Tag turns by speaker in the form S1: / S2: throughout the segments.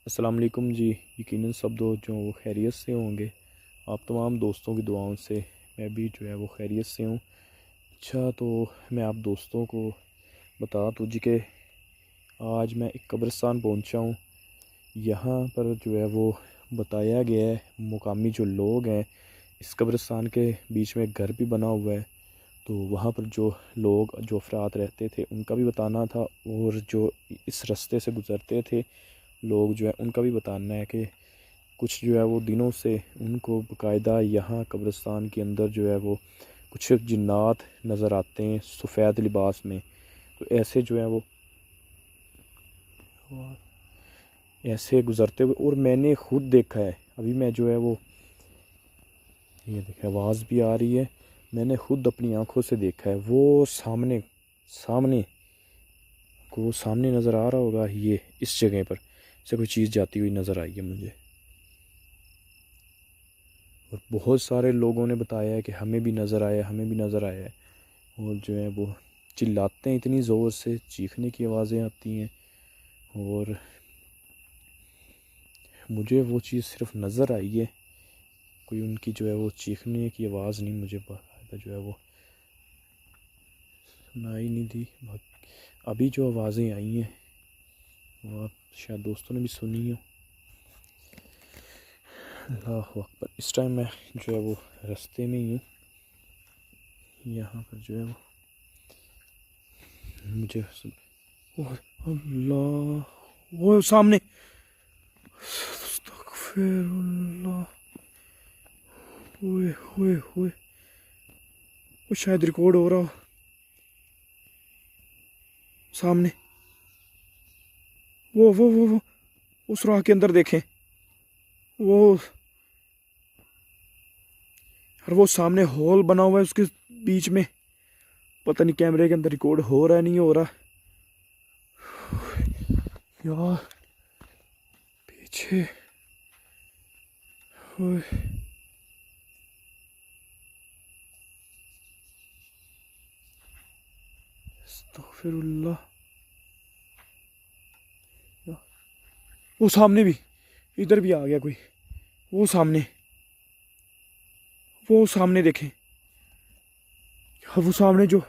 S1: अस्सलाम वालेकुम जी। यकीनन सब दोस्त जो वो खैरियत से होंगे। आप तमाम दोस्तों की दुआओं से मैं भी जो है वो खैरियत से हूँ। अच्छा, तो मैं आप दोस्तों को बता दूँ जी कि आज मैं एक कब्रिस्तान पहुँचा हूँ। यहाँ पर जो है वो बताया गया है, मुकामी जो लोग हैं, इस कब्रिस्तान के बीच में एक घर भी बना हुआ है। तो वहाँ पर जो लोग जो अफराद रहते थे उनका भी बताना था, और जो इस रास्ते से गुज़रते थे लोग जो है उनका भी बताना है कि कुछ जो है वो दिनों से उनको बाकायदा यहाँ कब्रिस्तान के अंदर जो है वो कुछ जिन्नात नज़र आते हैं सफ़ेद लिबास में। तो ऐसे जो है वो ऐसे गुज़रते हुए, और मैंने ख़ुद देखा है। अभी मैं जो है वो, ये देखें आवाज़ भी आ रही है, मैंने ख़ुद अपनी आँखों से देखा है। वो सामने सामने को सामने नज़र आ रहा होगा, ये इस जगह पर से कोई चीज़ जाती हुई नज़र आई है मुझे। और बहुत सारे लोगों ने बताया है कि हमें भी नज़र आया, हमें भी नज़र आया है। और जो है वो चिल्लाते हैं इतनी ज़ोर से, चीखने की आवाज़ें आती हैं। और मुझे वो चीज़ सिर्फ नज़र आई है, कोई उनकी जो है वो चीखने की आवाज़ नहीं मुझे बाकायदा जो है वो सुनाई नहीं दी। अभी जो आवाज़ें आई हैं वो आप शायद दोस्तों ने भी सुनी हो। अल्लाह अकबर। इस टाइम मैं जो है वो रास्ते में ही हूँ। यहाँ पर जो है वो मुझे अल्लाह, वो सामने, अस्तगफिरुल्लाह, ओए ओए ओए, वो शायद रिकॉर्ड हो रहा हो सामने। वो उस राह के अंदर देखें, वो और वो सामने हॉल बना हुआ है उसके बीच में। पता नहीं कैमरे के अंदर रिकॉर्ड हो रहा है नहीं हो रहा यार। पीछे ओए, अस्तगफिरुल्लाह। वो सामने भी, इधर भी आ गया कोई। वो सामने देखें, वो सामने जो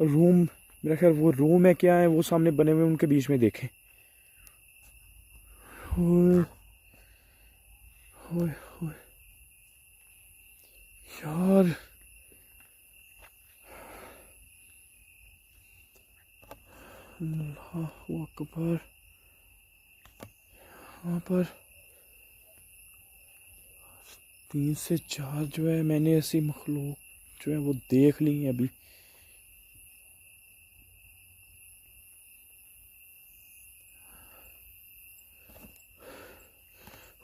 S1: रूम, मेरा ख्याल वो रूम है क्या है, वो सामने बने हुए उनके बीच में देखें। ओए ओए ओए यार, अल्लाह अकबर। वहाँ पर 3 से 4 जो है मैंने ऐसी मखलूक जो है वो देख ली है अभी।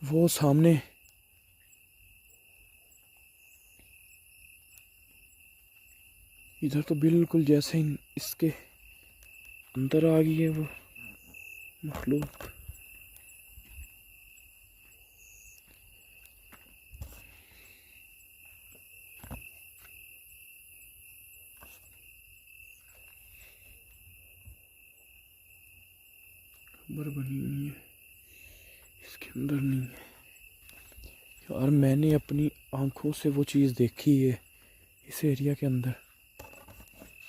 S1: वो सामने, इधर तो बिल्कुल जैसे ही इसके अंदर आ गई है वो मखलूक। खबर बनी हुई है, इसके अंदर नहीं है यार। मैंने अपनी आंखों से वो चीज़ देखी है इस एरिया के अंदर।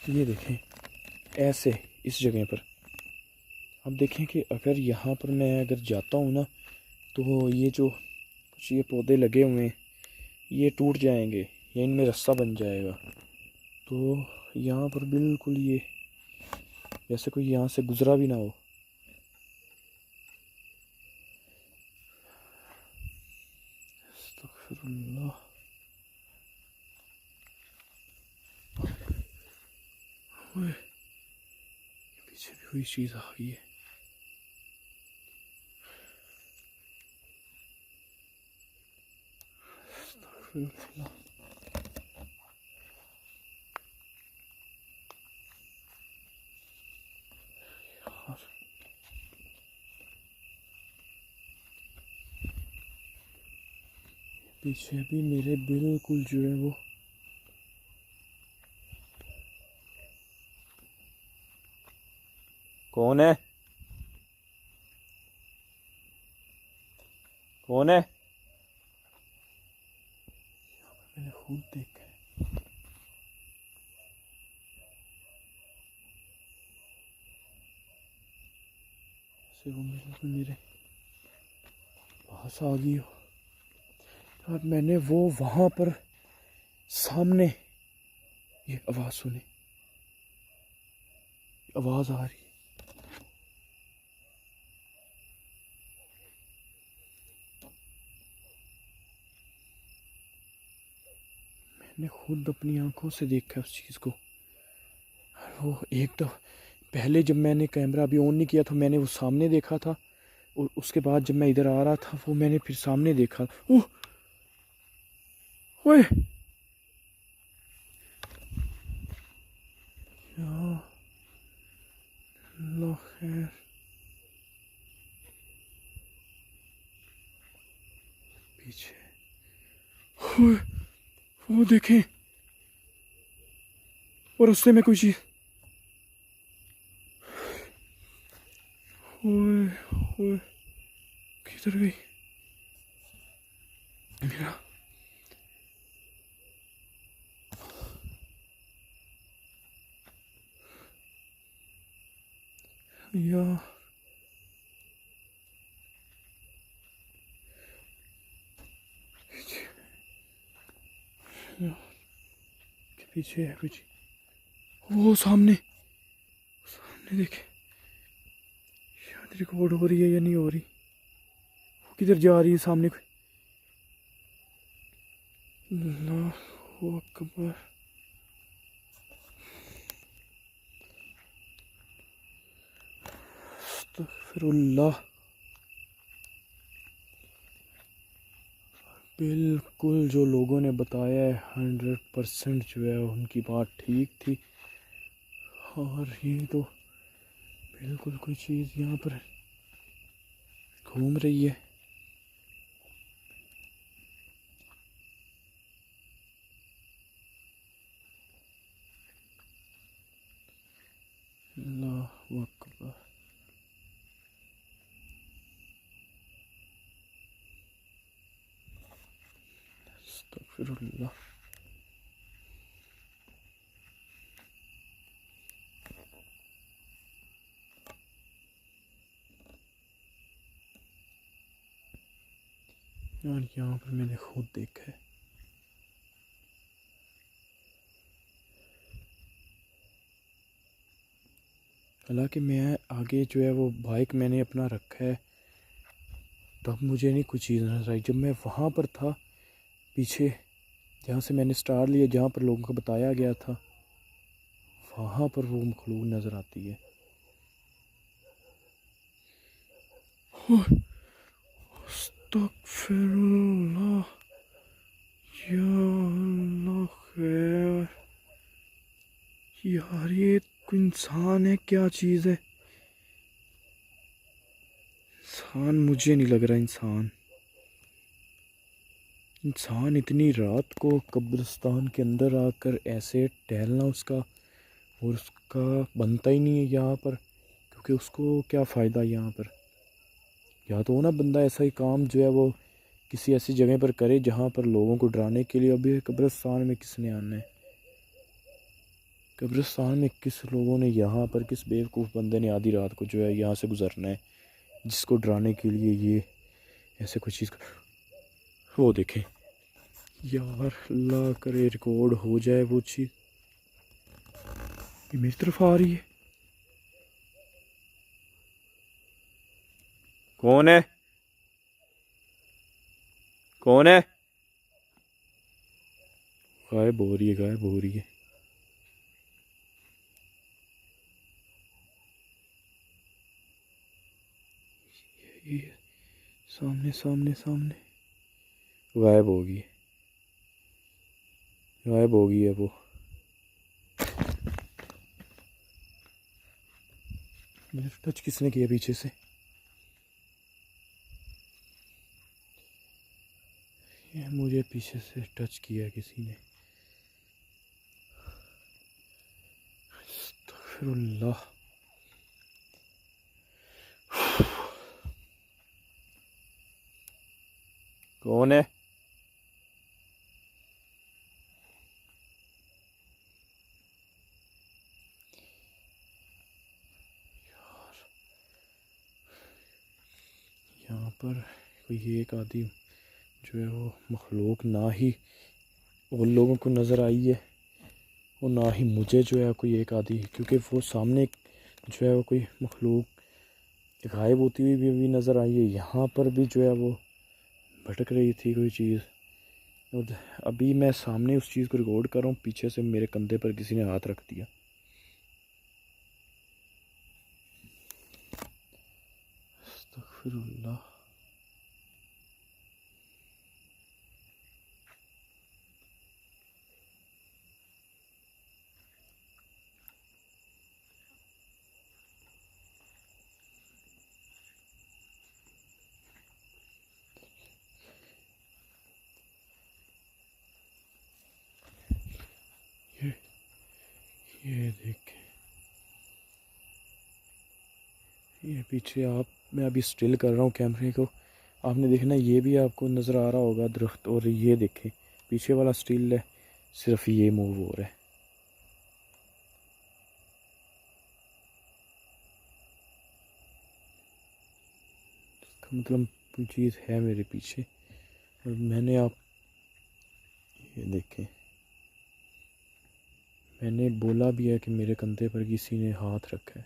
S1: ये देखें ऐसे इस जगह पर। अब देखें कि अगर यहाँ पर मैं अगर जाता हूँ ना, तो ये जो कुछ ये पौधे लगे हुए हैं ये टूट जाएंगे या इनमें रास्ता बन जाएगा। तो यहाँ पर बिल्कुल ये जैसे कोई यहाँ से गुज़रा भी ना हो। अस्तगफिरुल्लाह। ओए, पीछे भी कोई चीज़ आ गई है। अस्तगफिरुल्लाह। यार, पीछे भी मेरे बिल्कुल जो है वो कौन है। कौन है? मैंने खुद देखा है। मेरे पास आ गई हो और मैंने वो वहां पर सामने ये आवाज सुनी, आवाज आ रही। मैंने खुद अपनी आंखों से देखा उस चीज को। और वो एक तो पहले जब मैंने कैमरा अभी ऑन नहीं किया था मैंने वो सामने देखा था, और उसके बाद जब मैं इधर आ रहा था वो मैंने फिर सामने देखा। ओह ओए या अल्लाह खैर। पीछे ओए, वो देखें और रास्ते में कोई चीज। ओए ओए किधर गई मेरा? या के पीछे है कुछ। वो सामने सामने देखे, शायद रिकॉर्ड हो रही है या नहीं हो रही। वो किधर जा रही है सामने कोई? अल्लाहु अकबर। अस्तगफिरुल्लाह। बिल्कुल जो लोगों ने बताया है 100% जो है उनकी बात ठीक थी। और ये तो बिल्कुल कोई चीज़ यहाँ पर घूम रही है। अल्लाहु अकबर। अस्तगफिरुल्लाह। और यहाँ पर मैंने खुद देखा है। हालांकि मैं आगे जो है वो बाइक मैंने अपना रखा है, तब मुझे नहीं कुछ चीज़ नजर आई। जब मैं वहाँ पर था पीछे जहाँ से मैंने स्टार लिया, जहाँ पर लोगों को बताया गया था, वहाँ पर वो मखलूक नज़र आती है। अस्तगफिरुल्लाह। या अल्लाह खैर। यार ये कोई इंसान है क्या चीज़ है? इंसान मुझे नहीं लग रहा। इंसान इतनी रात को कब्रिस्तान के अंदर आकर ऐसे टहलना उसका, और उसका बनता ही नहीं है यहाँ पर, क्योंकि उसको क्या फ़ायदा यहाँ पर। या तो ना बंदा ऐसा ही काम जो है वो किसी ऐसी जगह पर करे जहाँ पर लोगों को डराने के लिए। अभी कब्रिस्तान में किसने आना है? कब्रिस्तान में किस लोगों ने यहाँ पर, किस बेवकूफ़ बंदे ने आधी रात को जो है यहाँ से गुजरना है, जिसको डराने के लिए ये ऐसे कुछ चीज़। वो देखें यार, अल्लाह करे रिकॉर्ड हो जाए वो चीज़। ये मेरी तरफ आ रही है। कौन है? कौन है? गायब हो रही है, गायब हो रही है। ये सामने सामने सामने गायब होगी, गायब होगी है वो। मेरे टच किसने किया पीछे से? ये मुझे पीछे से टच किया किसी ने। अस्तगफिरुल्लाह। कौन है? यहाँ पर कोई एक आदमी जो है वो मखलूक ना ही उन लोगों को नज़र आई है और ना ही मुझे जो है कोई एक आदि, क्योंकि वो सामने जो है वो कोई मखलूक गायब होती हुई भी नज़र आई है। यहाँ पर भी जो है वो भटक रही थी कोई चीज़। और अभी मैं सामने उस चीज़ को रिकॉर्ड कर रहा हूँ, पीछे से मेरे कंधे पर किसी ने हाथ रख दिया। अस्तगफिरुल्लाह। ये देख, ये पीछे आप, मैं अभी स्टिल कर रहा हूँ कैमरे को, आपने देखना ये भी आपको नज़र आ रहा होगा दरख्त। और ये देखें पीछे वाला स्टिल है, सिर्फ ये मूव हो रहा है। इसका मतलब कोई चीज़ है मेरे पीछे। और मैंने आप ये देखें, मैंने बोला भी है कि मेरे कंधे पर किसी ने हाथ रखा है।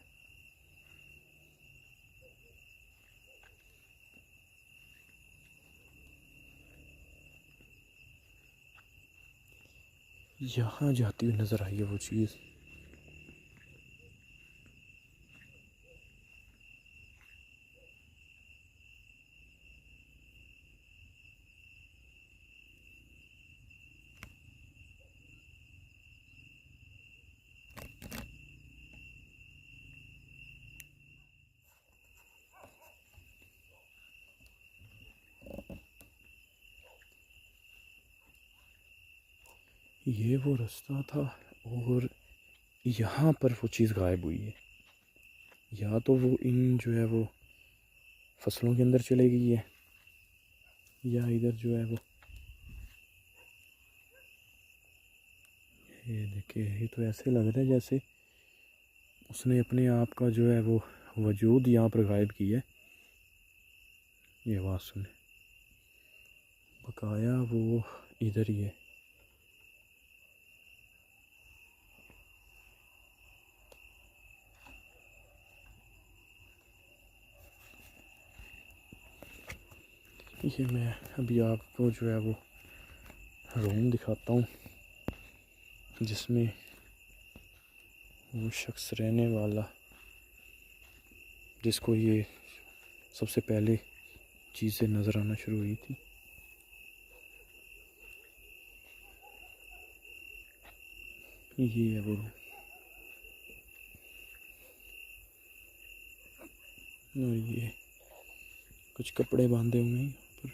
S1: यहाँ जाती हुई नज़र आई है वो चीज़। ये वो रास्ता था और यहाँ पर वो चीज़ गायब हुई है। या तो वो इन जो है वो फसलों के अंदर चली गई है, या इधर जो है वो, ये देखिए, ये तो ऐसे लग रहा है जैसे उसने अपने आप का जो है वो वजूद यहाँ पर गायब किया है। ये आवाज़ सुने, बकाया वो इधर ही है। ये मैं अभी आपको जो है वो रूम दिखाता हूँ जिसमें वो शख्स रहने वाला, जिसको ये सबसे पहले चीज़ें नज़र आना शुरू हुई थी। ये है वो रूम। और ये कुछ कपड़े बांधे हुए हैं यहाँ पर।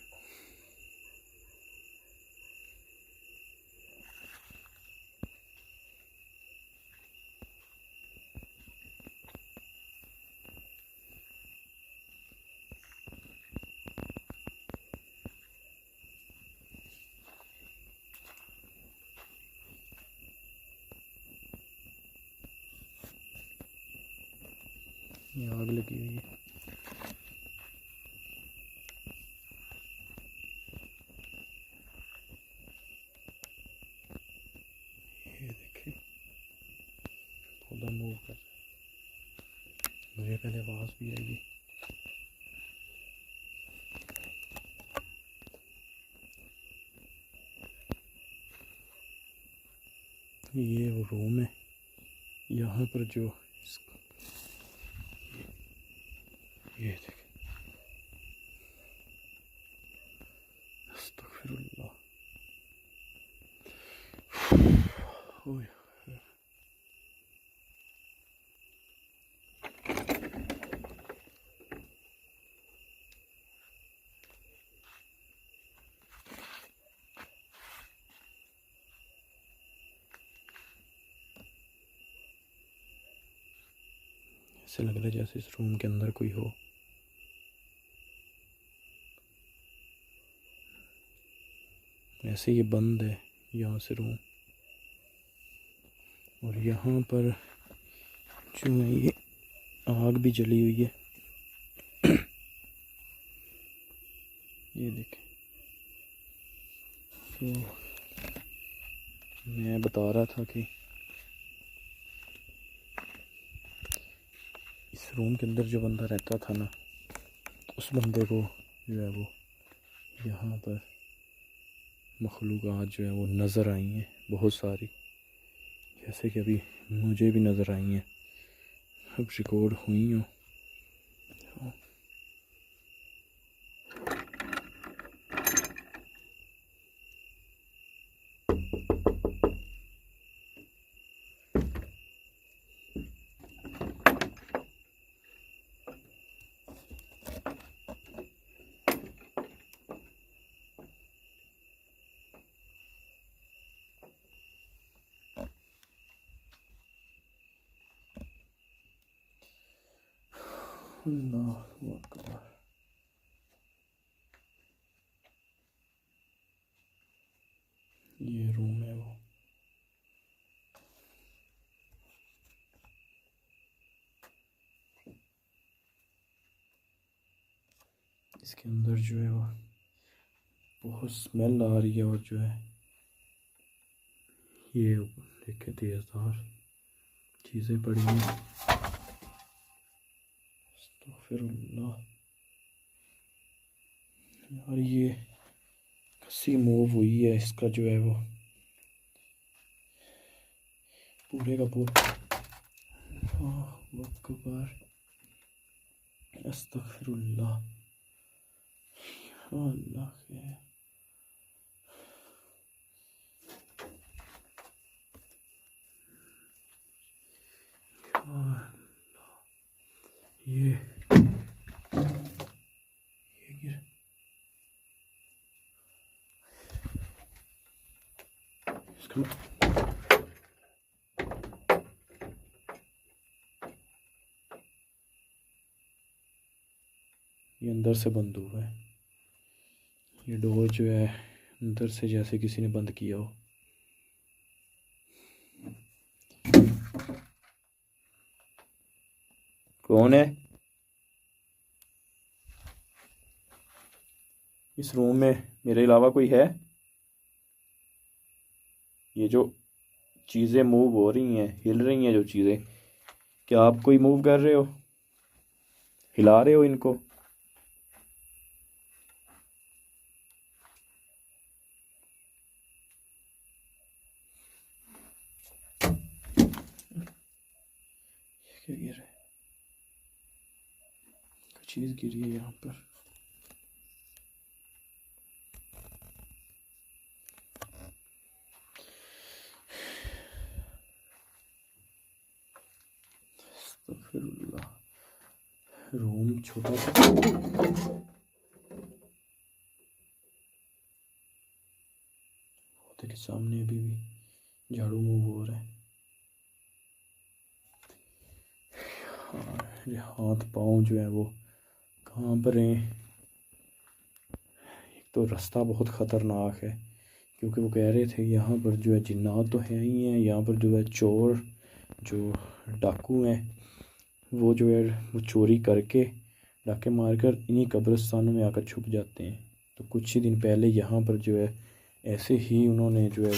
S1: ये आग लगी हुई है। ये देखें, पौधा मूव कर रहा है। मुझे पहले आवाज़ भी आई। ये वो रूम है, यहाँ पर जो ये देखें, अस्तगफिरुल्लाह। ओए, ऐसे लग रहा है जैसे इस रूम के अंदर कोई हो। ऐसे ये बंद है यहाँ से रूम। और यहाँ पर जो है ये आग भी जली हुई है। ये देखें। तो मैं बता रहा था कि इस रूम के अंदर जो बंदा रहता था ना, उस बंदे को जो है वो यहाँ पर मखलूक़ात जो है वो नज़र आई हैं बहुत सारी, जैसे कि अभी मुझे भी नज़र आई हैं, अब रिकॉर्ड हुई हूँ। अल्लाहु अकबर। ये रूम है वो। इसके अंदर जो है वो बहुत स्मेल आ रही है। और जो है ये देखे तेज़धार चीज़ें पड़ी हैं। अस्तगफिरुल्लाह। यार ये कसी मूव हुई है, इसका जो है वो पूरे का पूरा। अल्लाहु अकबर। अस्तगफिरुल्लाह। अल्लाह के ये गिर इसका ये अंदर से बंद हुआ है। ये डोर जो है अंदर से जैसे किसी ने बंद किया हो। कौन है इस रूम में? मेरे अलावा कोई है? ये जो चीज़ें मूव हो रही हैं, हिल रही हैं जो चीज़ें, क्या आप कोई मूव कर रहे हो, हिला रहे हो इनको? क्या गिर है? कोई चीज़ गिरी है यहाँ पर। अस्तगफिरुल्लाह। रूम छोटा सा के सामने अभी भी झाड़ू मूव हो रहा है। ये हाथ पाँव जो है वो कहाँ पर हैं? एक तो रास्ता बहुत ख़तरनाक है, क्योंकि वो कह रहे थे यहाँ पर जो है जिन्नात तो है ही हैं, यहाँ पर जो है चोर जो डाकू हैं वो जो है वो चोरी करके डाके मारकर इन्हीं कब्रिस्तानों में आकर छुप जाते हैं। तो कुछ ही दिन पहले यहाँ पर जो है ऐसे ही उन्होंने जो है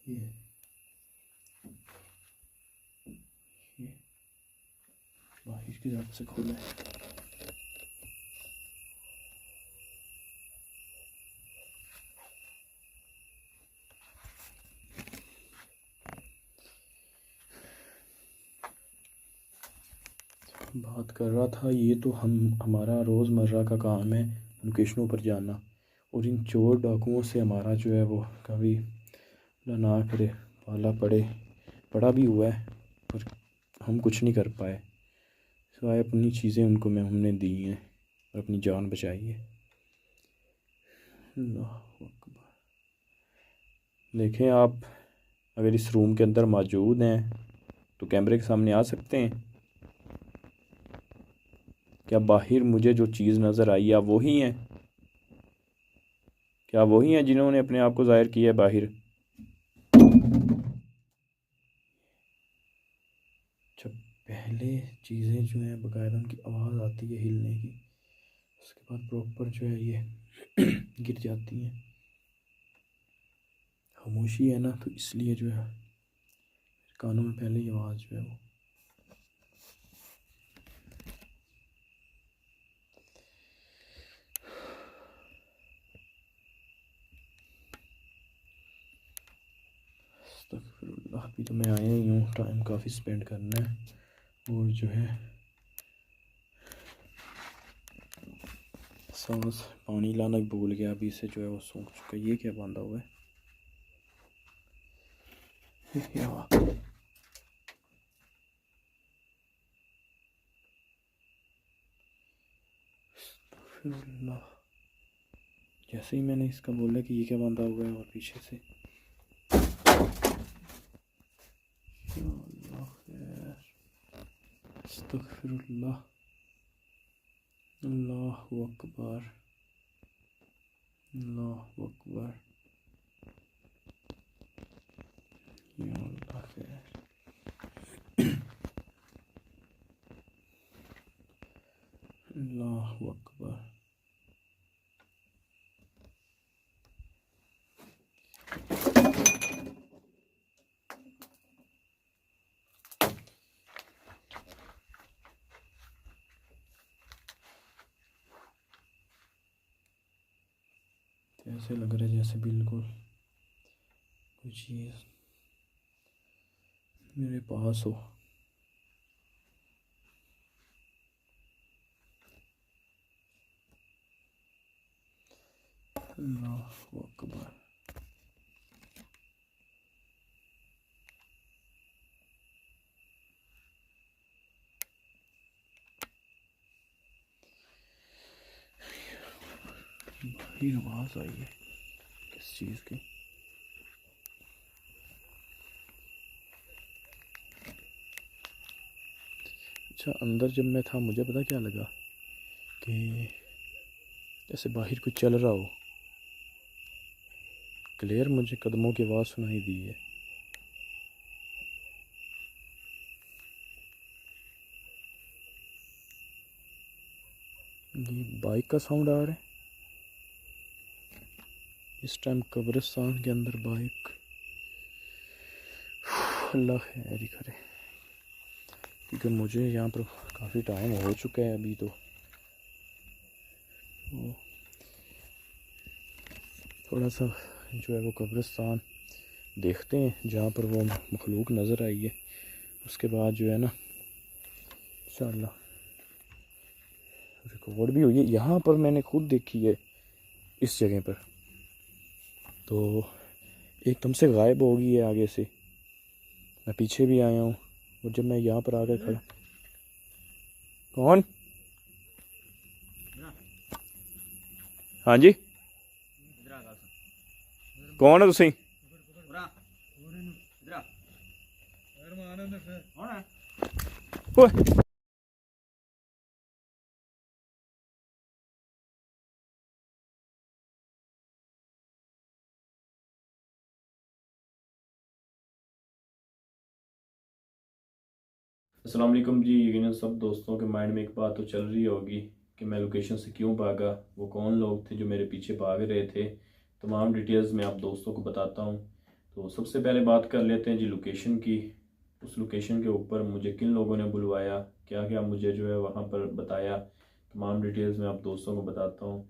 S1: ये बाहर की तरफ से खोला है। बात कर रहा था, ये तो हमारा रोज़मर्रा का काम है लोकेशनों पर जाना, और इन चोर डाकुओं से हमारा जो है वो कभी ना करे पाला पड़ा भी हुआ है, पर हम कुछ नहीं कर पाए सिवाय अपनी चीज़ें उनको हमने दी हैं और अपनी जान बचाई है। अल्लाहु अकबर। देखें आप अगर इस रूम के अंदर मौजूद हैं तो कैमरे के सामने आ सकते हैं। क्या बाहर मुझे जो चीज़ नज़र आई आप वही हैं? क्या वही हैं जिन्होंने अपने आप को ज़ाहिर किया है बाहर? जब पहले चीज़ें जो हैं बाकायदा उनकी आवाज़ आती है हिलने की, उसके बाद प्रॉपर जो है ये गिर जाती हैं। खामोशी है ना, तो इसलिए जो है कानों में पहले ही आवाज़ जो है वो अस्तगफिरुल्लाह। अभी तो मैं आया ही हूँ, टाइम काफ़ी स्पेंड करना है और जो है सांस पानी लाना भूल गया, अभी से जो है वो सूख चुका है। ये क्या बांधा हुआ है? अस्तगफिरुल्लाह। जैसे ही मैंने इसका बोला कि ये क्या बांधा हुआ है और पीछे से अस्तगफिरुल्लाह। अल्लाहु अकबर, अल्लाहु अकबर। या अल्लाह खैर, अल्लाहु अकबर। ऐसे लग रहा है जैसे बिल्कुल कोई चीज़ मेरे पास हो। अल्लाहु अकबर। भारी आवाज़ आई है किस चीज़ की? अच्छा, अंदर जब मैं था मुझे पता क्या लगा कि जैसे बाहर कुछ चल रहा हो। क्लियर मुझे कदमों की आवाज़ सुनाई दी है। ये बाइक का साउंड आ रहा है इस टाइम कब्रिस्तान के अंदर। बाइक, अल्लाह खैर ही करे, क्योंकि मुझे यहाँ पर काफ़ी टाइम हो चुका है अभी तो थोड़ा सा जो है वो कब्रिस्तान देखते हैं जहाँ पर वो मखलूक नज़र आई है। उसके बाद जो है ना इंशाअल्लाह रिकॉर्ड भी हुई है। यहाँ पर मैंने खुद देखी है इस जगह पर, तो एकदम से गायब हो गई है आगे से। मैं पीछे भी आया हूँ और जब मैं यहाँ पर आकर खड़ा, कौन? हाँ जी, कौन है तुसी? ओए अस्सलाम वालेकुम जी। यकीनन सब दोस्तों के माइंड में एक बात तो चल रही होगी कि मैं लोकेशन से क्यों भागा, वो कौन लोग थे जो मेरे पीछे भाग रहे थे। तमाम डिटेल्स मैं आप दोस्तों को बताता हूँ। तो सबसे पहले बात कर लेते हैं जी लोकेशन की। उस लोकेशन के ऊपर मुझे किन लोगों ने बुलवाया, क्या क्या मुझे जो है वहाँ पर बताया, तमाम डिटेल्स मैं आप दोस्तों को बताता हूँ।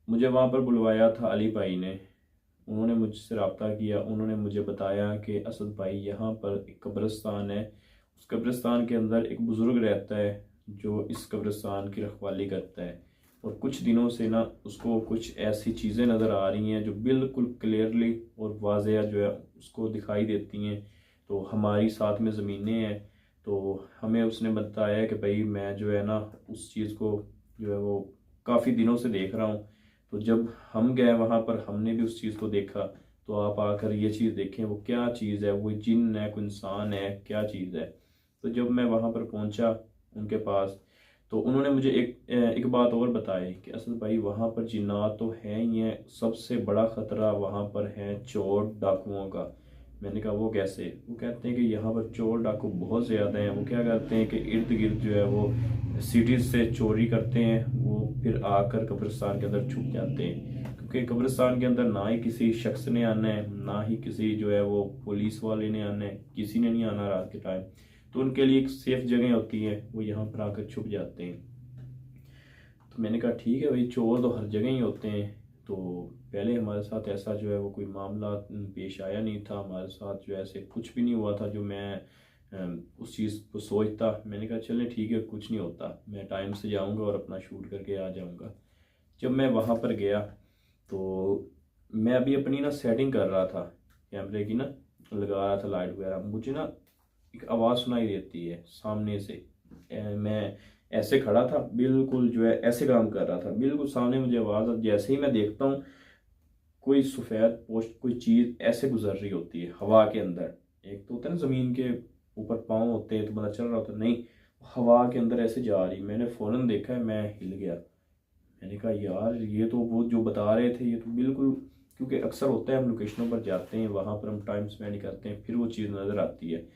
S1: मुझे वहाँ पर बुलवाया था अली भाई ने। उन्होंने मुझसे रब्ता किया, उन्होंने मुझे बताया कि असद भाई यहाँ पर एक कब्रिस्तान है, उस कब्रिस्तान के अंदर एक बुज़ुर्ग रहता है जो इस कब्रिस्तान की रखवाली करता है। और कुछ दिनों से ना उसको कुछ ऐसी चीज़ें नज़र आ रही हैं जो बिल्कुल क्लियरली और वाज़ेह जो है उसको दिखाई देती हैं। तो हमारी साथ में ज़मीनें हैं, तो हमें उसने बताया कि भाई मैं जो है ना उस चीज़ को जो है वो काफ़ी दिनों से देख रहा हूँ। तो जब हम गए वहाँ पर हमने भी उस चीज़ को देखा। तो आप आकर ये चीज़ देखें वो क्या चीज़ है, वो जिन है, कोई इंसान है, क्या चीज़ है। तो जब मैं वहाँ पर पहुँचा उनके पास, तो उन्होंने मुझे एक बात और बताई कि असद भाई वहाँ पर जिन्नात तो हैं ही हैं, सबसे बड़ा ख़तरा वहाँ पर है चोर डाकुओं का। मैंने कहा वो कैसे? वो कहते हैं कि यहाँ पर चोर डाकू बहुत ज़्यादा हैं। वो क्या करते हैं कि इर्द गिर्द जो है वो सिटीज़ से चोरी करते हैं, वो फिर आकर कब्रिस्तान के अंदर छुप जाते हैं, क्योंकि कब्रिस्तान के अंदर ना ही किसी शख्स ने आना है, ना ही किसी जो है वो पुलिस वाले ने आना है, किसी ने नहीं आना रात के टाइम। तो उनके लिए एक सेफ जगह होती है, वो यहाँ पर आकर छुप जाते हैं। तो मैंने कहा ठीक है भाई, चोर तो हर जगह ही होते हैं। तो पहले हमारे साथ ऐसा जो है वो कोई मामला पेश आया नहीं था, हमारे साथ जो ऐसे कुछ भी नहीं हुआ था जो मैं उस चीज़ को सोचता। मैंने कहा चलें ठीक है, कुछ नहीं होता, मैं टाइम से जाऊंगा और अपना शूट करके आ जाऊंगा। जब मैं वहाँ पर गया तो मैं अभी अपनी ना सेटिंग कर रहा था कैमरे की ना, लगा रहा था लाइट वगैरह। मुझे ना एक आवाज़ सुनाई देती है सामने से। मैं ऐसे खड़ा था, बिल्कुल जो है ऐसे काम कर रहा था, बिल्कुल सामने मुझे आवाज़। अब जैसे ही मैं देखता हूँ कोई सफ़ेद पोस्ट कोई चीज़ ऐसे गुजर रही होती है हवा के अंदर। एक तो होता है ना ज़मीन के ऊपर पाँव होते हैं तो बंदा चल रहा होता है, नहीं, हवा के अंदर ऐसे जा रही। मैंने फ़ौरन देखा है, मैं हिल गया। मैंने कहा यार ये तो वो जो बता रहे थे ये तो बिल्कुल, क्योंकि अक्सर होता है हम लोकेशनों पर जाते हैं, वहाँ पर हम टाइम स्पेंड करते हैं, फिर वो चीज़ नज़र आती है।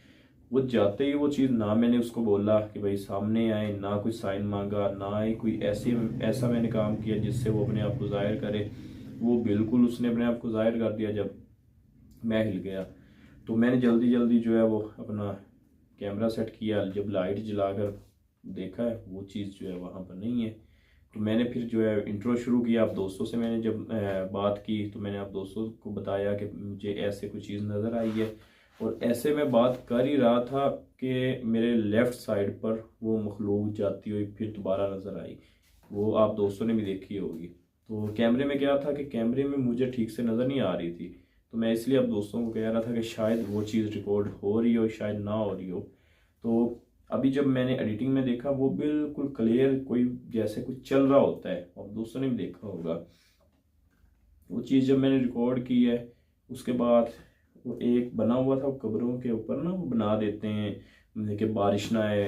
S1: वो जाते ही वो चीज़, ना मैंने उसको बोला कि भाई सामने आए, ना कोई साइन मांगा, ना ही कोई ऐसा मैंने काम किया जिससे वो अपने आप को जाहिर करे। वो बिल्कुल उसने अपने आप को जाहिर कर दिया जब मैं हिल गया। तो मैंने जल्दी जल्दी जो है वो अपना कैमरा सेट किया, जब लाइट जलाकर देखा है वो चीज़ जो है वहाँ पर नहीं है। तो मैंने फिर जो है इंट्रो शुरू किया। आप दोस्तों से मैंने जब बात की तो मैंने आप दोस्तों को बताया कि मुझे ऐसे कोई चीज़ नज़र आई है। और ऐसे मैं बात कर ही रहा था कि मेरे लेफ़्ट साइड पर वो मखलूक जाती हुई फिर दोबारा नज़र आई। वो आप दोस्तों ने भी देखी होगी। तो कैमरे में क्या था कि कैमरे में मुझे ठीक से नज़र नहीं आ रही थी, तो मैं इसलिए अब दोस्तों को कह रहा था कि शायद वो चीज़ रिकॉर्ड हो रही हो, शायद ना हो रही हो। तो अभी जब मैंने एडिटिंग में देखा वो बिल्कुल क्लियर, कोई जैसे कुछ चल रहा होता है, और दोस्तों ने भी देखा होगा। वो चीज़ जब मैंने रिकॉर्ड की है उसके बाद वो एक बना हुआ था, कब्रों के ऊपर ना वो बना देते हैं कि बारिश ना आए,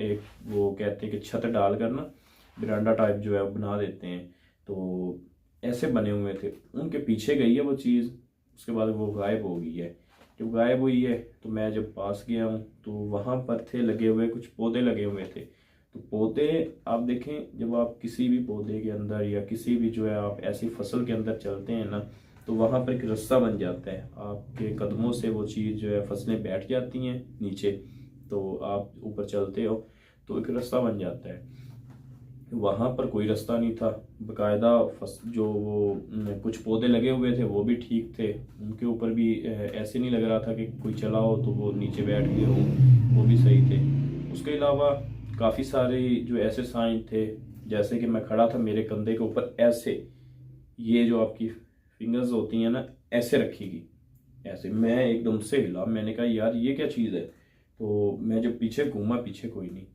S1: एक वो कहते हैं कि छत डाल कर ना बरांडा टाइप जो है वो बना देते हैं। तो ऐसे बने हुए थे, उनके पीछे गई है वो चीज़, उसके बाद वो गायब हो गई है। जब गायब हुई है तो मैं जब पास गया हूँ तो वहाँ पर थे लगे हुए, कुछ पौधे लगे हुए थे। तो पौधे आप देखें, जब आप किसी भी पौधे के अंदर या किसी भी जो है आप ऐसी फसल के अंदर चलते हैं ना, तो वहाँ पर एक रास्ता बन जाता है, आपके कदमों से वो चीज़ जो है फसलें बैठ जाती हैं नीचे, तो आप ऊपर चलते हो तो एक रास्ता बन जाता है। वहाँ पर कोई रास्ता नहीं था, बाकायदा जो वो कुछ पौधे लगे हुए थे वो भी ठीक थे, उनके ऊपर भी ऐसे नहीं लग रहा था कि कोई चला हो तो वो नीचे बैठ गए हो, वो भी सही थे। उसके अलावा काफ़ी सारे जो ऐसे साइन थे, जैसे कि मैं खड़ा था मेरे कंधे के ऊपर ऐसे, ये जो आपकी फिंगर्स होती हैं ना ऐसे रखीगी, ऐसे। मैं एकदम से हिला, मैंने कहा यार ये क्या चीज़ है। तो मैं जब पीछे घूमा, पीछे कोई नहीं।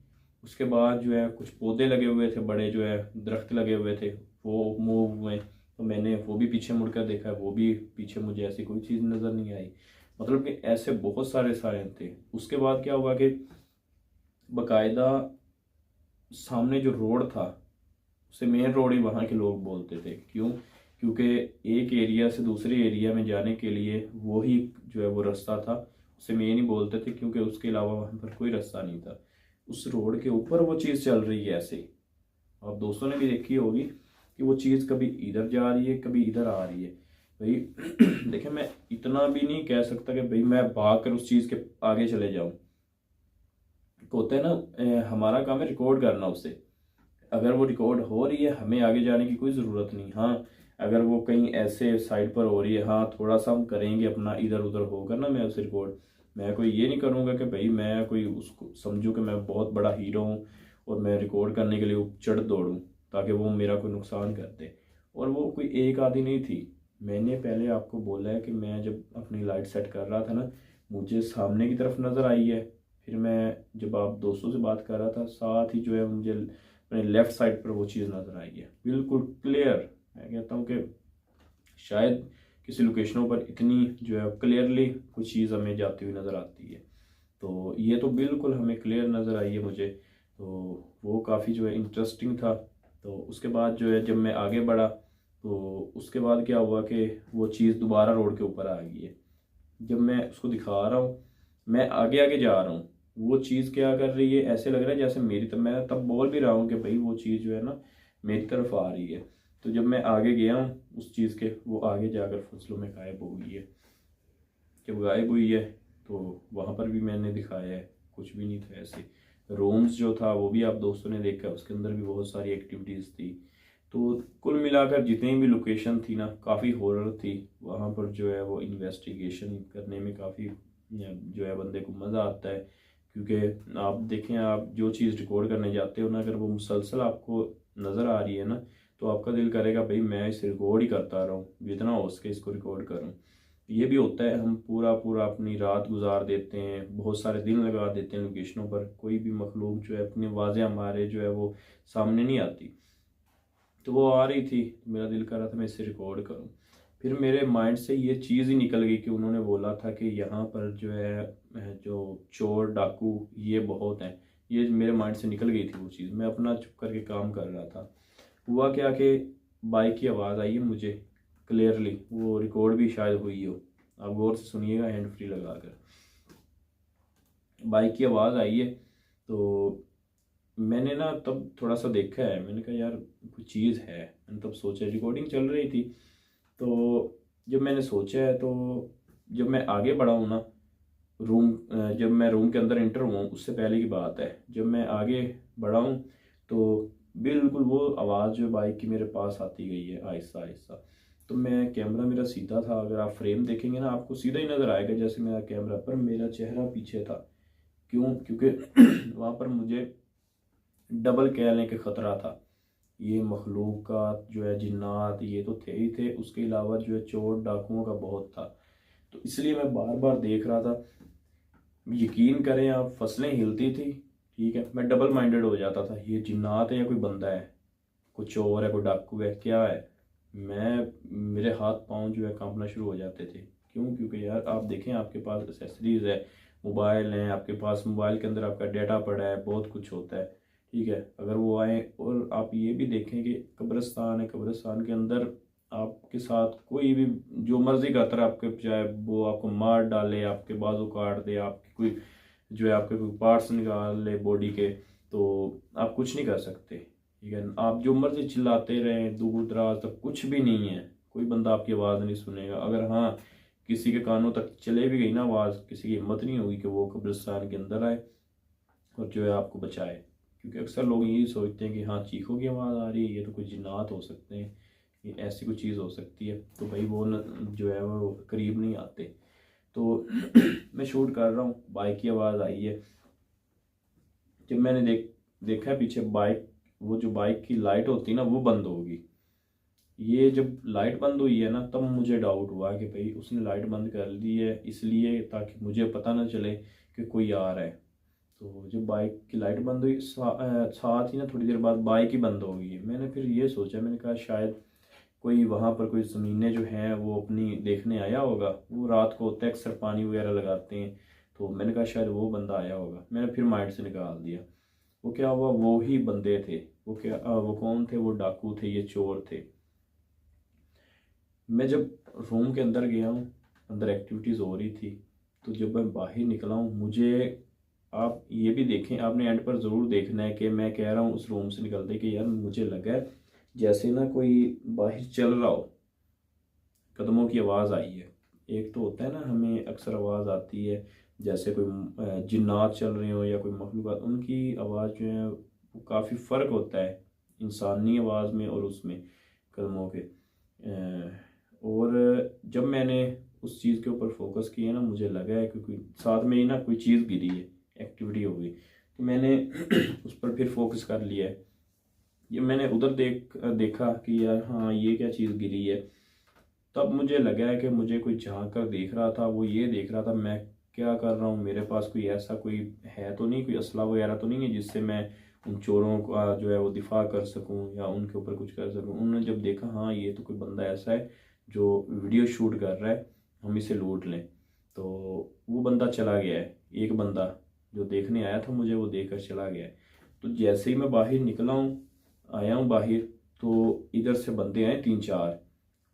S1: उसके बाद जो है कुछ पौधे लगे हुए थे, बड़े जो है दरख्त लगे हुए थे, वो मूव हुए, तो मैंने वो भी पीछे मुड़कर देखा, वो भी पीछे मुझे ऐसी कोई चीज़ नज़र नहीं आई। मतलब कि ऐसे बहुत सारे साइन थे। उसके बाद क्या हुआ कि बाकायदा सामने जो रोड था उसे मेन रोड ही वहाँ के लोग बोलते थे। क्यों? क्योंकि एक एरिया से दूसरे एरिया में जाने के लिए वही जो है वो रास्ता था, उसे मेन ही बोलते थे, क्योंकि उसके अलावा वहाँ पर कोई रास्ता नहीं था। उस रोड के ऊपर वो चीज़ चल रही है ऐसे। आप दोस्तों ने भी देखी होगी कि वो चीज़ कभी इधर जा रही है, कभी इधर आ रही है। भाई देखिए, मैं इतना भी नहीं कह सकता कि भाई मैं भाग कर उस चीज़ के आगे चले जाऊँ। होता है ना, हमारा काम है रिकॉर्ड करना उसे। अगर वो रिकॉर्ड हो रही है हमें आगे जाने की कोई ज़रूरत नहीं। हाँ, अगर वो कहीं ऐसे साइड पर हो रही है, हाँ थोड़ा सा हम करेंगे अपना इधर उधर होकर ना, मैं उसे रिकॉर्ड, मैं कोई ये नहीं करूँगा कि भाई मैं कोई उसको समझूँ कि मैं बहुत बड़ा हीरो हूँ और मैं रिकॉर्ड करने के लिए चढ़ दौड़ूँ ताकि वो मेरा कोई नुकसान कर दे। और वो कोई एक आधी नहीं थी। मैंने पहले आपको बोला है कि मैं जब अपनी लाइट सेट कर रहा था ना, मुझे सामने की तरफ नज़र आई है। फिर मैं जब आप दोस्तों से बात कर रहा था, साथ ही जो है मुझे अपने लेफ्ट साइड पर वो चीज़ नज़र आई है, बिल्कुल क्लियर। मैं कहता हूँ कि शायद किसी लोकेशनों पर इतनी जो है क्लियरली कोई चीज़ हमें जाती हुई नज़र आती है। तो ये तो बिल्कुल हमें क्लियर नज़र आई है मुझे। तो वो काफ़ी जो है इंटरेस्टिंग था। तो उसके बाद जो है जब मैं आगे बढ़ा तो उसके बाद क्या हुआ कि वो चीज़ दोबारा रोड के ऊपर आ गई है। जब मैं उसको दिखा रहा हूँ, मैं आगे आगे जा रहा हूँ, वो चीज़ क्या कर रही है, ऐसे लग रहा है जैसे मेरी तरफ, मैं तब बोल भी रहा हूँ कि भाई वो चीज़ जो है ना मेरी तरफ आ रही है। तो जब मैं आगे गया हूँ उस चीज़ के, वो आगे जाकर फसलों में गायब हो गई है। जब गायब हुई है तो वहाँ पर भी मैंने दिखाया है, कुछ भी नहीं था ऐसे। रूम्स जो था वो भी आप दोस्तों ने देखा, उसके अंदर भी बहुत सारी एक्टिविटीज़ थी। तो कुल मिलाकर जितनी भी लोकेशन थी ना काफ़ी हॉरर थी। वहाँ पर जो है वो इन्वेस्टिगेशन करने में काफ़ी जो है बंदे को मज़ा आता है। क्योंकि आप देखें, आप जो चीज़ रिकॉर्ड करने जाते हो ना, अगर वो मुसलसल आपको नज़र आ रही है ना, तो आपका दिल करेगा भाई मैं इसे रिकॉर्ड ही करता रहूँ, जितना हो सके इसको रिकॉर्ड करूँ। ये भी होता है, हम पूरा पूरा अपनी रात गुजार देते हैं, बहुत सारे दिन लगा देते हैं लोकेशनों पर, कोई भी मखलूक जो है अपनी आवाज़ें हमारे जो है वो सामने नहीं आती। तो वो आ रही थी, मेरा दिल कर रहा था मैं इसे रिकॉर्ड करूं। फिर मेरे माइंड से ये चीज़ ही निकल गई कि उन्होंने बोला था कि यहाँ पर जो है जो चोर डाकू ये बहुत हैं। ये मेरे माइंड से निकल गई थी वो चीज़, मैं अपना चुप करके काम कर रहा था। हुआ क्या कि बाइक की आवाज़ आई है मुझे क्लियरली, वो रिकॉर्ड भी शायद हुई हो, आप गौर से सुनिएगा हैंड फ्री लगा कर। बाइक की आवाज़ आई है तो मैंने ना तब थोड़ा सा देखा है, मैंने कहा यार कुछ चीज़ है। मैंने तब सोचा, रिकॉर्डिंग चल रही थी। तो जब मैंने सोचा है तो जब मैं आगे बढ़ा हूँ ना, जब मैं रूम के अंदर इंटर हुआ हूँ उससे पहले की बात है, जब मैं आगे बढ़ा हूँ तो बिल्कुल वो आवाज़ जो बाइक की मेरे पास आती गई है आहिस्ता आहिस्ता। तो मैं, कैमरा मेरा सीधा था, अगर आप फ्रेम देखेंगे ना आपको सीधा ही नज़र आएगा जैसे मेरा कैमरा, पर मेरा चेहरा पीछे था। क्यों? क्योंकि वहाँ पर मुझे डबल कहने के ख़तरा था। ये मखलूक़ात जो है, जिन्नात, ये तो थे ही थे, उसके अलावा जो है चोर डाकुओं का बहुत था। तो इसलिए मैं बार बार देख रहा था। यकीन करें आप, फसलें हिलती थी, ठीक है, मैं डबल माइंडेड हो जाता था, ये जिन्नात है या कोई बंदा है, कोई चोर है, कोई डाकू है, क्या है। मेरे हाथ पाँव जो है कांपना शुरू हो जाते थे। क्यों? क्योंकि यार आप देखें, आपके पास एसेसरीज है, मोबाइल है आपके पास, मोबाइल के अंदर आपका डाटा पड़ा है, बहुत कुछ होता है, ठीक है। अगर वो आए, और आप ये भी देखें कि कब्रिस्तान है, कब्रिस्तान के अंदर आपके साथ कोई भी जो मर्जी करता है आपके, चाहे वो आपको मार डाले, आपके बाजू काट दे, आपकी कोई जो है आपके कोई पार्ट्स निकाल ले बॉडी के, तो आप कुछ नहीं कर सकते, ठीक है। आप जो मर्जी चिल्लाते रहें दूर दराज तक, कुछ भी नहीं है, कोई बंदा आपकी आवाज़ नहीं सुनेगा। अगर हाँ किसी के कानों तक चले भी गई ना आवाज़, किसी की हिम्मत नहीं होगी कि वो कब्रिस्तान के अंदर आए और जो है आपको बचाए। क्योंकि अक्सर लोग यही सोचते हैं कि हाँ चीखों की आवाज़ आ रही है, ये तो कोई जिन्नात हो सकते हैं, ये ऐसी कोई चीज़ हो सकती है, तो भाई वो जो है वो करीब नहीं आते। तो मैं शूट कर रहा हूँ, बाइक की आवाज़ आई है। जब मैंने देखा है पीछे बाइक, वो जो बाइक की लाइट होती है ना वो बंद होगी। ये जब लाइट बंद हुई है ना, तब मुझे डाउट हुआ कि भाई उसने लाइट बंद कर दी है इसलिए ताकि मुझे पता ना चले कि कोई आ रहा है। तो जब बाइक की लाइट बंद हुई, साथ ही ना थोड़ी देर बाद बाइक ही बंद हो गई। मैंने फिर ये सोचा, मैंने कहा शायद कोई वहाँ पर कोई ज़मीनें जो हैं वो अपनी देखने आया होगा, वो रात को होता है अक्सर पानी वगैरह लगाते हैं। तो मैंने कहा शायद वो बंदा आया होगा, मैंने फिर माइंड से निकाल दिया। वो क्या हुआ, वो ही बंदे थे। वो क्या वो कौन थे? वो डाकू थे, ये चोर थे। मैं जब रूम के अंदर गया हूँ, अंदर एक्टिविटीज़ हो रही थी, तो जब मैं बाहर निकला हूँ, मुझे, आप ये भी देखें, आपने एंड पर ज़रूर देखना है कि मैं कह रहा हूँ उस रूम से निकलते कि यार मुझे लगा है जैसे ना कोई बाहर चल रहा हो, कदमों की आवाज़ आई है। एक तो होता है ना हमें अक्सर आवाज़ आती है जैसे कोई जिन्नात चल रहे हो या कोई मखलूक़ात, उनकी आवाज़ जो है वो काफ़ी फ़र्क होता है इंसानी आवाज़ में और उसमें, कदमों के। और जब मैंने उस चीज़ के ऊपर फोकस किया ना, मुझे लगा है कि कोई साथ में ही ना कोई चीज़ गिरी है, एक्टिविटी हो गई। तो मैंने उस पर फिर फोकस कर लिया है। ये मैंने उधर देखा कि यार हाँ ये क्या चीज़ गिरी है। तब मुझे लगा है कि मुझे कोई झांक कर देख रहा था, वो ये देख रहा था मैं क्या कर रहा हूँ, मेरे पास कोई ऐसा कोई है तो नहीं, कोई असला वगैरह तो नहीं है जिससे मैं उन चोरों का जो है वो दिफा कर सकूं या उनके ऊपर कुछ कर सकूं। उन्होंने जब देखा हाँ ये तो कोई बंदा ऐसा है जो वीडियो शूट कर रहा है, हम इसे लूट लें,
S2: तो वो बंदा चला गया है, एक बंदा जो देखने आया था मुझे वो देख कर चला गया है। तो जैसे ही मैं बाहर निकला हूँ, आया हूँ बाहर, तो इधर से बंदे आए 3-4,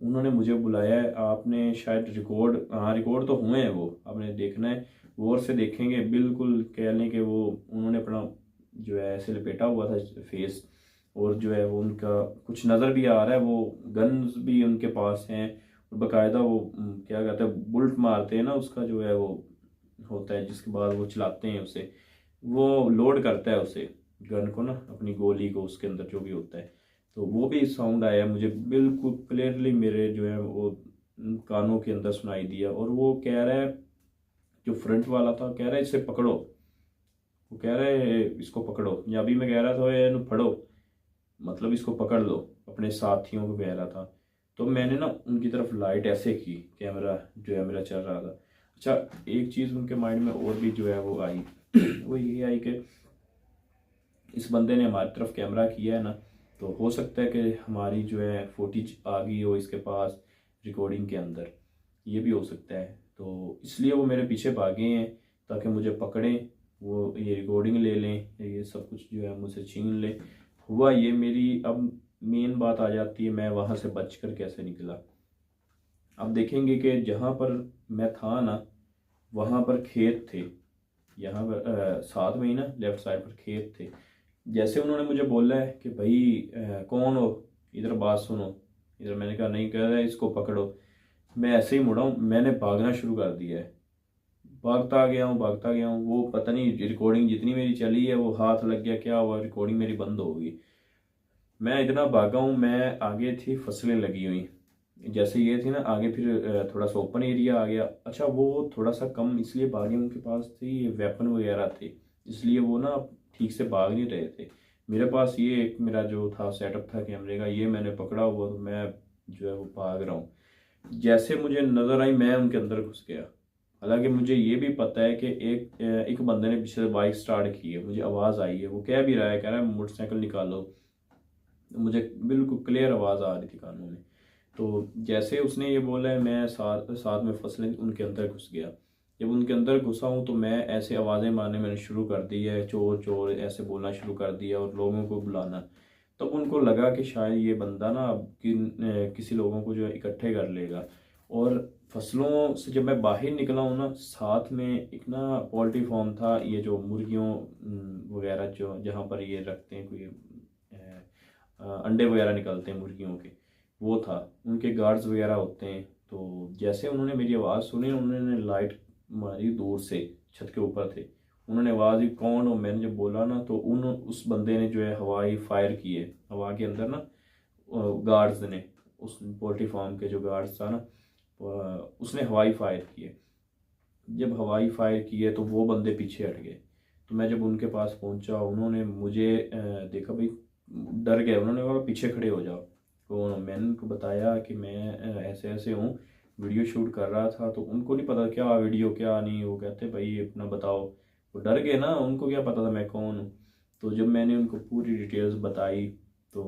S2: उन्होंने मुझे बुलाया है, आपने शायद रिकॉर्ड, हाँ रिकॉर्ड तो हुए हैं, वो आपने देखना है, गौर से देखेंगे, बिल्कुल कह लें कि वो उन्होंने अपना जो है ऐसे लपेटा हुआ था फेस, और जो है वो उनका कुछ नज़र भी आ रहा है, वो गन्स भी उनके पास हैं, और बाकायदा वो क्या कहते हैं, बुल्ट मारते हैं ना, उसका जो है वो होता है जिसके बाद वो चलाते हैं उसे, वो लोड करता है उसे, गन को ना, अपनी गोली को उसके अंदर जो भी होता है। तो वो भी साउंड आया मुझे बिल्कुल क्लियरली, मेरे जो है वो कानों के अंदर सुनाई दिया। और वो कह रहा है, जो फ्रंट वाला था कह रहा है इसे पकड़ो, वो कह रहा है इसको पकड़ो, पंजाबी में कह रहा था ये फड़ो, मतलब इसको पकड़ लो, अपने साथियों को कह रहा था। तो मैंने ना उनकी तरफ लाइट ऐसे की, कैमरा जो है मेरा चल रहा था। अच्छा, एक चीज़ उनके माइंड में और भी जो है वो आई वो ये आई कि इस बंदे ने हमारी तरफ कैमरा किया है ना, तो हो सकता है कि हमारी जो है फुटेज आ गई हो इसके पास रिकॉर्डिंग के अंदर, ये भी हो सकता है। तो इसलिए वो मेरे पीछे भागे हैं ताकि मुझे पकड़ें, वो ये रिकॉर्डिंग ले लें, ये सब कुछ जो है मुझसे छीन लें। हुआ ये, मेरी अब मेन बात आ जाती है, मैं वहाँ से बचकर कैसे निकला। अब देखेंगे कि जहाँ पर मैं था ना, वहाँ पर खेत थे, यहाँ पर साथ में ही ना लेफ्ट साइड पर खेत थे। जैसे उन्होंने मुझे बोला है कि भाई कौन हो, इधर बात सुनो, इधर, मैंने कहा नहीं, कह रहा है इसको पकड़ो। मैं ऐसे ही मुड़ा हूँ, मैंने भागना शुरू कर दिया है, भागता गया हूँ, भागता गया हूँ। वो पता नहीं रिकॉर्डिंग जितनी मेरी चली है वो हाथ लग गया, क्या हुआ, रिकॉर्डिंग मेरी बंद हो गई। मैं इतना भागा हूँ, मैं आगे थी फसलें लगी हुई, जैसे ये थी ना आगे, फिर थोड़ा सा ओपन एरिया आ गया। अच्छा, वो थोड़ा सा कम इसलिए भागे, उनके पास थी वेपन वगैरह थे, इसलिए वो ना ठीक से भाग नहीं रहे थे। मेरे पास ये एक मेरा जो था सेटअप था कैमरे का, ये मैंने पकड़ा हुआ, तो मैं जो है वो भाग रहा हूँ। जैसे मुझे नज़र आई मैं उनके अंदर घुस गया। हालांकि मुझे ये भी पता है कि एक बंदे ने पीछे से बाइक स्टार्ट की है, मुझे आवाज़ आई है, वो कह भी रहा है, कह रहा है मोटरसाइकिल निकालो, मुझे बिल्कुल क्लियर आवाज़ आ रही थी कानों में। तो जैसे उसने ये बोला है, मैं साथ साथ में फसलें उनके अंदर घुस गया। जब उनके अंदर घुसा हूँ तो मैं ऐसे आवाज़ें मारने मैंने शुरू कर दी है, चोर चोर ऐसे बोलना शुरू कर दिया और लोगों को बुलाना। तब उनको लगा कि शायद ये बंदा ना अब किसी लोगों को जो है इकट्ठे कर लेगा। और फसलों से जब मैं बाहर निकला हूँ ना, साथ में एक ना पोल्ट्री फार्म था, ये जो मुर्गियों वगैरह जो जहाँ पर ये रखते हैं, कोई अंडे वगैरह निकलते हैं मुर्गियों के, वो था, उनके गार्ड्स वगैरह होते हैं। तो जैसे उन्होंने मेरी आवाज़ सुनी, उन्होंने लाइट मारी दूर से, छत के ऊपर थे, उन्होंने आवाज़ ही कौन हो, मैंने जब बोला ना, तो उस बंदे ने जो है हवाई फायर किए, हवा के अंदर ना, गार्ड्स ने, उस पोल्ट्री फार्म के जो गार्ड्स था ना, उसने हवाई फायर किए। जब हवाई फायर किए तो वो बंदे पीछे हट गए। तो मैं जब उनके पास पहुंचा, उन्होंने मुझे देखा भाई, डर गए, उन्होंने कहा पीछे खड़े हो जाओ। तो मैंने उनको बताया कि मैं ऐसे ऐसे हूँ, वीडियो शूट कर रहा था। तो उनको नहीं पता क्या वीडियो क्या नहीं, वो कहते भाई अपना बताओ। वो डर गए ना, उनको क्या पता था मैं कौन हूँ। तो जब मैंने उनको पूरी डिटेल्स बताई, तो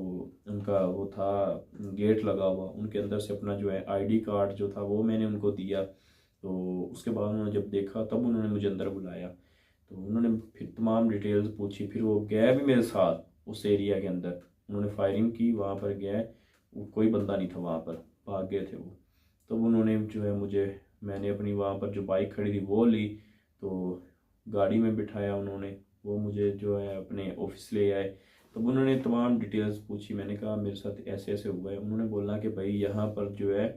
S2: उनका वो था गेट लगा हुआ, उनके अंदर से अपना जो है आईडी कार्ड जो था वो मैंने उनको दिया। तो उसके बाद उन्होंने जब देखा तब उन्होंने मुझे अंदर बुलाया। तो उन्होंने फिर तमाम डिटेल्स पूछी, फिर वो गया भी मेरे साथ उस एरिया के अंदर, उन्होंने फायरिंग की, वहाँ पर गया, वो कोई बंदा नहीं था वहाँ पर, भाग गए थे वो। तब उन्होंने जो है मुझे, मैंने अपनी वहाँ पर जो बाइक खड़ी थी वो ली, तो गाड़ी में बिठाया उन्होंने, वो मुझे जो है अपने ऑफिस ले आए। तब उन्होंने तमाम डिटेल्स पूछी, मैंने कहा मेरे साथ ऐसे ऐसे हुआ है। उन्होंने बोला कि भाई यहाँ पर जो है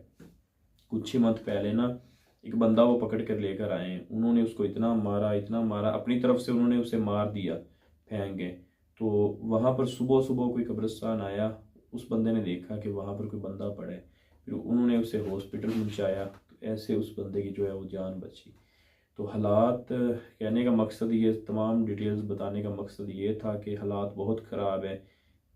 S2: कुछ ही मंथ पहले ना एक बंदा वो पकड़ कर लेकर आए हैं, उन्होंने उसको इतना मारा, इतना मारा, अपनी तरफ से उन्होंने उसे मार दिया फेंक के। तो वहाँ पर सुबह सुबह कोई कब्रिस्तान आया, उस बंदे ने देखा कि वहाँ पर कोई बंदा पड़ा है, फिर उन्होंने उसे हॉस्पिटल पहुँचाया। तो ऐसे उस बंदे की जो है वो जान बची। तो हालात, कहने का मकसद ये, तमाम डिटेल्स बताने का मकसद ये था कि हालात बहुत ख़राब है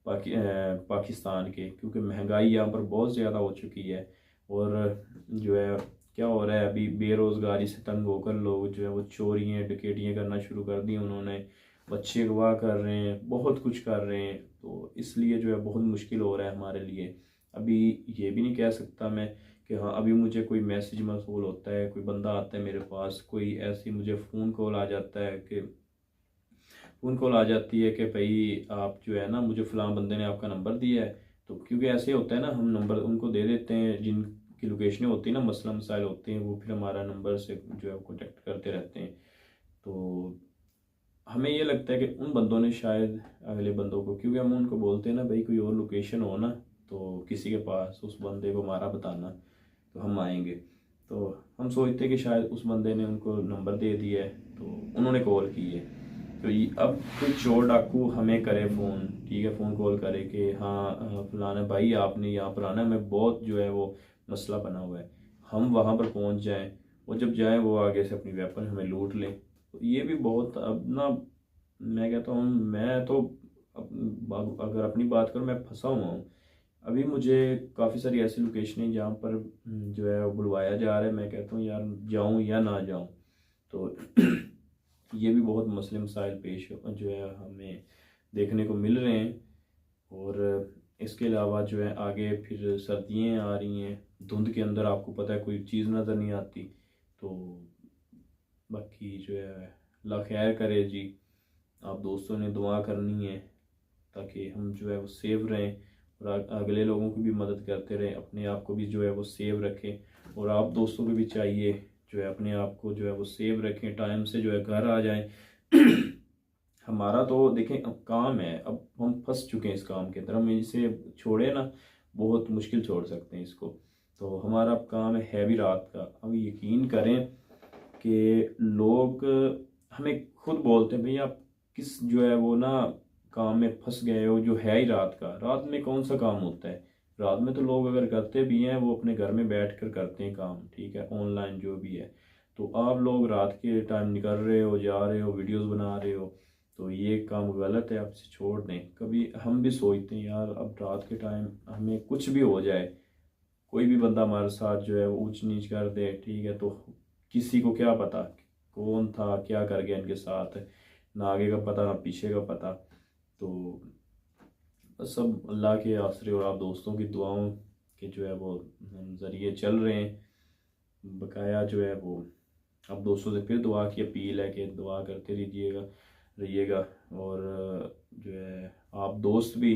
S2: पाकिस्तान के, क्योंकि महंगाई यहाँ पर बहुत ज़्यादा हो चुकी है। और जो है क्या हो रहा है अभी, बेरोज़गारी से तंग होकर लोग जो है वो चोरियाँ डकैतियाँ करना शुरू कर दी उन्होंने, बच्चे अगवा कर रहे हैं, बहुत कुछ कर रहे हैं। तो इसलिए जो है बहुत मुश्किल हो रहा है हमारे लिए। अभी ये भी नहीं कह सकता मैं कि हाँ अभी मुझे कोई मैसेज मौसूल होता है, कोई बंदा आता है मेरे पास, कोई ऐसी मुझे फ़ोन कॉल आ जाता है कि फ़ोन कॉल आ जाती है कि भाई आप जो है ना, मुझे फ़लाँ बंदे ने आपका नंबर दिया है। तो क्योंकि ऐसे होता है ना, हम नंबर उनको दे देते हैं जिनकी लोकेशनें होती हैं ना, मसला मसाइल होते हैं, वो फिर हमारा नंबर से जो है कॉन्टेक्ट करते रहते हैं। तो हमें ये लगता है कि उन बंदों ने शायद अगले बंदों को, क्योंकि हम उनको बोलते हैं ना भाई कोई और लोकेशन हो ना तो किसी के पास उस बंदे को हमारा बताना, तो हम आएंगे। तो हम सोचते हैं कि शायद उस बंदे ने उनको नंबर दे दिया है तो उन्होंने कॉल की है। तो ये अब कोई चोर डाकू हमें करे फ़ोन, ठीक है, फ़ोन कॉल करे कि हाँ फलाना भाई आपने यहाँ पर आना है, हमें बहुत जो है वो मसला बना हुआ है, हम वहाँ पर पहुँच जाएं, और जब जाएं वो आगे से अपनी वेपन हमें लूट लें। तो ये भी बहुत अब ना, मैं कहता हूँ मैं तो अगर अपनी बात करूँ, मैं फंसा हुआ हूँ। अभी मुझे काफ़ी सारी ऐसी लोकेशन है जहाँ पर जो है वो बुलवाया जा रहा है, मैं कहता हूँ यार जाऊँ या ना जाऊँ। तो ये भी बहुत मसले मसाइल पेश जो है हमें देखने को मिल रहे हैं। और इसके अलावा जो है आगे फिर सर्दियाँ आ रही हैं, धुंध के अंदर आपको पता है कोई चीज़ नज़र नहीं आती। तो बाकी जो है अल्लाह खैर करे जी। आप दोस्तों ने दुआ करनी है ताकि हम जो है वो सेव रहें, और अगले लोगों की भी मदद करते रहें, अपने आप को भी जो है वो सेव रखें। और आप दोस्तों को भी चाहिए जो है अपने आप को जो है वो सेव रखें, टाइम से जो है घर आ जाएं। हमारा तो देखें अब काम है, अब हम फंस चुके हैं इस काम के अंदर, हम इसे छोड़े ना बहुत मुश्किल छोड़ सकते हैं इसको। तो हमारा अब काम है भी रात का। अब यकीन करें कि लोग हमें खुद बोलते हैं भाई आप किस जो है वो ना काम में फंस गए हो, जो है ही रात का। रात में कौन सा काम होता है? रात में तो लोग अगर करते भी हैं वो अपने घर में बैठ कर करते हैं काम, ठीक है, ऑनलाइन जो भी है। तो आप लोग रात के टाइम निकल रहे हो, जा रहे हो, वीडियोस बना रहे हो, तो ये काम गलत है, आप इसे छोड़ दें। कभी हम भी सोचते हैं यार अब रात के टाइम हमें कुछ भी हो जाए, कोई भी बंदा हमारे साथ जो है वो ऊंच नीच कर दे, ठीक है, तो किसी को क्या पता कौन था क्या कर गया इनके साथ, ना आगे का पता ना पीछे का पता। तो बस सब अल्लाह के आसरे और आप दोस्तों की दुआओं के जो है वो हम ज़रिए चल रहे हैं। बकाया जो है वो आप दोस्तों से फिर दुआ की अपील है कि दुआ करते रहिएगा। और जो है आप दोस्त भी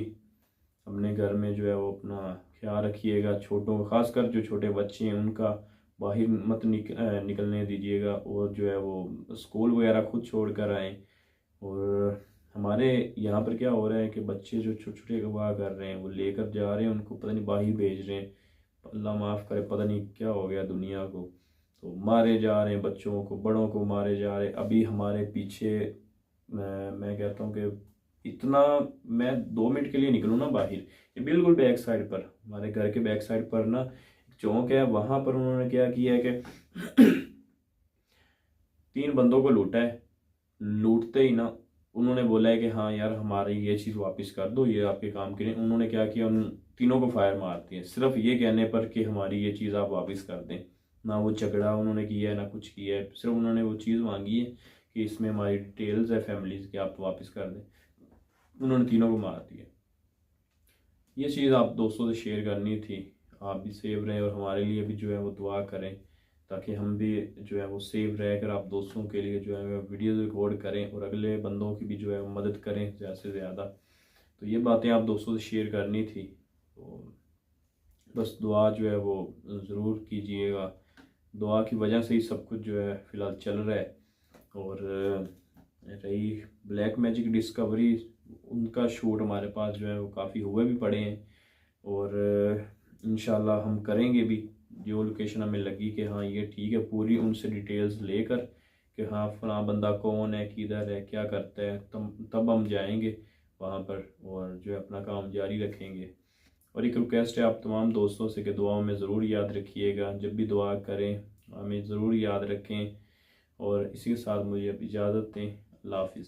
S2: अपने घर में जो है वो अपना ख्याल रखिएगा, छोटों का, खासकर जो छोटे बच्चे हैं उनका बाहर मत निकलने दीजिएगा, और जो है वो स्कूल वगैरह खुद छोड़ कर आएँ। और हमारे यहाँ पर क्या हो रहा है कि बच्चे जो छोटे छोटे अगवा कर रहे हैं वो लेकर जा रहे हैं, उनको पता नहीं बाहर भेज रहे हैं, अल्लाह माफ़ करे, पता नहीं क्या हो गया दुनिया को। तो मारे जा रहे हैं बच्चों को, बड़ों को मारे जा रहे हैं। अभी हमारे पीछे मैं कहता हूँ कि इतना, मैं 2 मिनट के लिए निकलूँ ना बाहर, ये बिल्कुल बैक साइड पर, हमारे घर के बैक साइड पर ना एक चौक है, वहाँ पर उन्होंने क्या किया है कि 3 बंदों को लूटा है। लूटते ही ना उन्होंने बोला है कि हाँ यार हमारी ये चीज़ वापस कर दो, ये आपके काम के लिए। उन्होंने क्या किया, उन तीनों को फायर मार दिए, सिर्फ ये कहने पर कि हमारी ये चीज़ आप वापस कर दें। ना वो झगड़ा उन्होंने किया है ना कुछ किया है, सिर्फ उन्होंने वो चीज़ मांगी है कि इसमें हमारी डिटेल्स है फैमिलीज़ की, आप वापस कर दें। उन्होंने तीनों को मार दिया। ये चीज़ आप दोस्तों से शेयर करनी थी। आप भी सेव रहें और हमारे लिए भी जो है वो दुआ करें, ताकि हम भी जो है वो सेव रह कर आप दोस्तों के लिए जो है वीडियो रिकॉर्ड करें और अगले बंदों की भी जो है वो मदद करें ज़्यादा से ज़्यादा। तो ये बातें आप दोस्तों से शेयर करनी थी। तो बस दुआ जो है वो ज़रूर कीजिएगा, दुआ की वजह से ही सब कुछ जो है फ़िलहाल चल रहा है। और रही ब्लैक मैजिक डिस्कवरी, उनका शूट हमारे पास जो है वो काफ़ी हुए भी पड़े हैं, और इंशाल्लाह हम करेंगे भी। जो लोकेशन हमें लगी कि हाँ ये ठीक है, पूरी उनसे डिटेल्स लेकर कि हाँ फलां बंदा कौन है, किधर है, क्या करता है, तब हम जाएंगे वहाँ पर और जो है अपना काम जारी रखेंगे। और एक रिक्वेस्ट है आप तमाम दोस्तों से कि दुआओं में ज़रूर याद रखिएगा, जब भी दुआ करें हमें ज़रूर याद रखें। और इसी के साथ मुझे अब इजाज़त दें। अल्लाह हाफिज़।